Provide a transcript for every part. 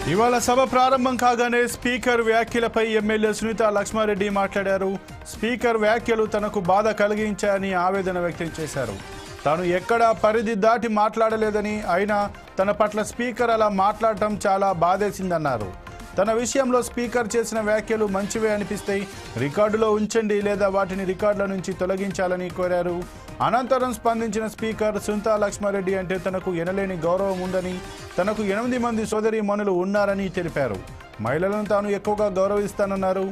ఇవాళ సభ ప్రారంభం కాగానే స్పీకర్ వ్యాఖ్యలపై ఎమ్మెల్యే సునీత లక్ష్మారెడ్డి మాట్లాడారు. స్పీకర్ వ్యాఖ్యలు తనకు బాధ కలిగించాయని ఆవేదన వ్యక్తం చేశారు. తాను ఎక్కడా పరిధి దాటి మాట్లాడలేదని, అయినా తన పట్ల స్పీకర్ అలా మాట్లాడటం చాలా బాధేసిందన్నారు. తన విషయంలో స్పీకర్ చేసిన వ్యాఖ్యలు మంచివే అనిపిస్తాయి, రికార్డులో ఉంచండి లేదా వాటిని రికార్డుల నుంచి తొలగించాలని కోరారు. అనంతరం స్పందించిన స్పీకర్ సునీత లక్ష్మారెడ్డి అంటే తనకు ఎనలేని గౌరవం ఉందని, తనకు 8 మంది సోదరీమణులు ఉన్నారని తెలిపారు. మహిళలను తాను ఎక్కువగా గౌరవిస్తానన్నారు.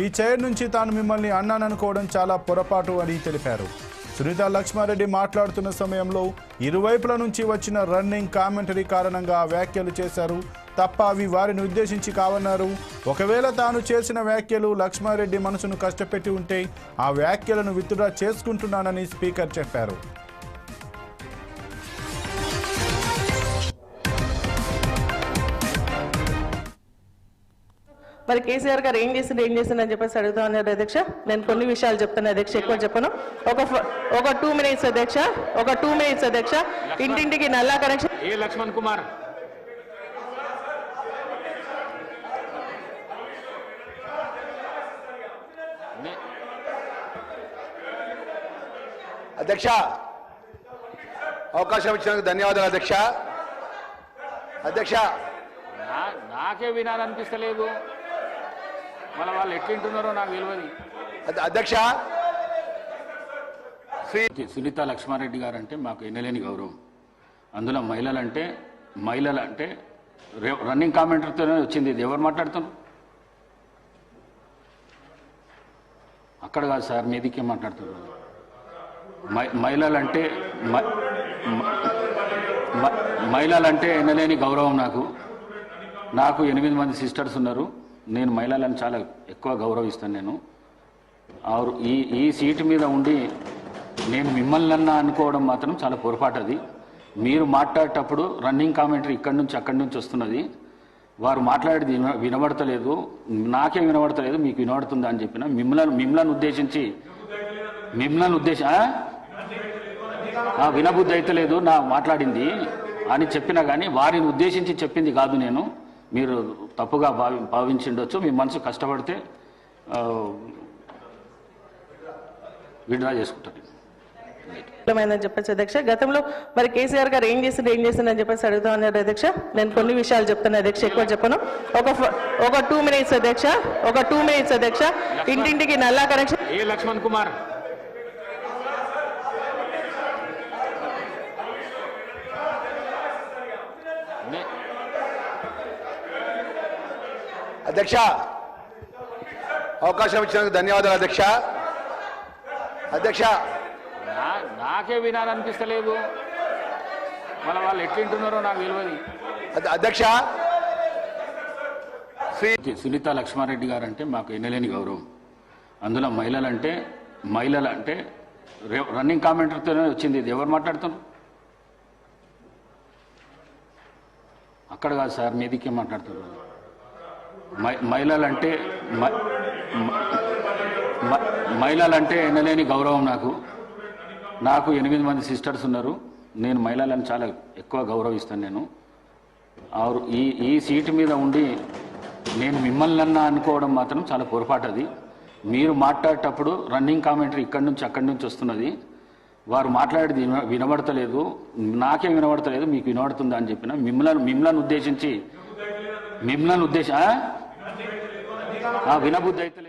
ఈ చైర్ నుంచి తాను మిమ్మల్ని అన్నాననుకోవడం చాలా పొరపాటు అని తెలిపారు. సునీత లక్ష్మారెడ్డి మాట్లాడుతున్న సమయంలో ఇరువైపుల నుంచి వచ్చిన రన్నింగ్ కామెంటరీ కారణంగా వ్యాఖ్యలు చేశారు తప్ప అవి వారిని ఉద్దేశించి కావన్నారు. ఒకవేళ తాను చేసిన వ్యాఖ్యలు లక్ష్మారెడ్డి మనసును కష్టపెట్టి ఉంటే ఆ వ్యాఖ్యలను విత్డ్రా చేసుకుంటున్నానని స్పీకర్ చెప్పారు. మరి కేసీఆర్ గారు ఏం చేసిందని చెప్పేసి అడుగుతా ఉన్నారు అధ్యక్ష. నేను కొన్ని విషయాలు చెప్తాను అధ్యక్ష, ఎక్కువ చెప్పను. ఒక 2 minutes అధ్యక్ష, ఒక 2 minutes అధ్యక్ష. ఇంటింటికి నల్లా కనెక్షన్. ఏ లక్ష్మణ్ కుమార్ అధ్యక్ష, అవకాశం ఇచ్చినందుకు ధన్యవాదాలు అధ్యక్ష. అధ్యక్ష, నాకే వినాలనిపిస్తలేదు, మళ్ళీ వాళ్ళు ఎట్లుంటున్నారో నాకు తెలియదు. అధ్యక్ష, సునీత లక్ష్మారెడ్డి గారు అంటే మాకు ఎనలేని గౌరవం. అందులో మహిళలంటే రన్నింగ్ కామెంటరీతోనే వచ్చింది. ఇది ఎవరు మాట్లాడుతున్నారు? అక్కడ కాదు సార్, మీదికే మాట్లాడుతున్నారు. మహిళలంటే ఎనలేని గౌరవం నాకు 8 మంది సిస్టర్స్ ఉన్నారు. నేను మహిళలను చాలా ఎక్కువ గౌరవిస్తాను. నేను ఈ సీటు మీద ఉండి నేను మిమ్మల్ని అనుకోవడం మాత్రం చాలా పొరపాటు. అది మీరు మాట్లాడేటప్పుడు రన్నింగ్ కామెంటరీ ఇక్కడి నుంచి అక్కడి నుంచి వస్తున్నది. వారు మాట్లాడేది వినబడతలేదు, నాకేం వినబడతలేదు, మీకు వినబడుతుందా అని చెప్పిన. మిమ్మల్ని ఉద్దేశించి వినబుద్ధి అయితే లేదు నా మాట్లాడింది అని చెప్పినా కానీ వారిని ఉద్దేశించి చెప్పింది కాదు నేను. మీరు తప్పుగా భావించిండొచ్చు. మీ మనసు కష్టపడితే విడ్రా చేసుకుంటారు చెప్పేసి అధ్యక్ష. గతంలో మరి కేసీఆర్ గారు ఏం చేసిందని చెప్పేసి అడుగుతా ఉన్నారు అధ్యక్ష. నేను కొన్ని విషయాలు చెప్తాను అధ్యక్ష, ఎక్కువ చెప్పను. ఒక 2 minutes అధ్యక్ష, ఒక 2 minutes అధ్యక్ష. ఇంటింటికి నల్లా కనెక్షన్. ఏ లక్ష్మణ్ కుమార్ అధ్యక్ష, అవకాశం ఇచ్చినందుకు ధన్యవాదాలు అధ్యక్ష. అధ్యక్ష, నాకే వినాలనిపిస్తలేదు, మళ్ళీ వాళ్ళు ఎట్లుంటున్నారో నాకు తెలియదు. అధ్యక్ష, సునీత లక్ష్మారెడ్డి గారు అంటే మాకు ఎనలేని గౌరవం. అందులో మహిళలంటే రన్నింగ్ కామెంటరీతోనే వచ్చింది. ఇది ఎవరు మాట్లాడుతున్నారు? అక్కడ కాదు సార్, మీదికే మాట్లాడుతున్నారు. మహిళలంటే ఎనలేని గౌరవం నాకు 8 మంది సిస్టర్స్ ఉన్నారు. నేను మహిళలను చాలా ఎక్కువ గౌరవిస్తాను. నేను ఈ సీటు మీద ఉండి నేను మిమ్మల్ని అనుకోవడం మాత్రం చాలా పొరపాటు. అది మీరు మాట్లాడేటప్పుడు రన్నింగ్ కామెంటరీ ఇక్కడి నుంచి అక్కడి నుంచి వస్తున్నది. వారు మాట్లాడేది వినబడతలేదు, నాకేం వినబడతలేదు, మీకు వినబడుతుందా అని చెప్పిన. మిమ్మల్ని ఉద్దేశించి వినబుద్ధి అయితే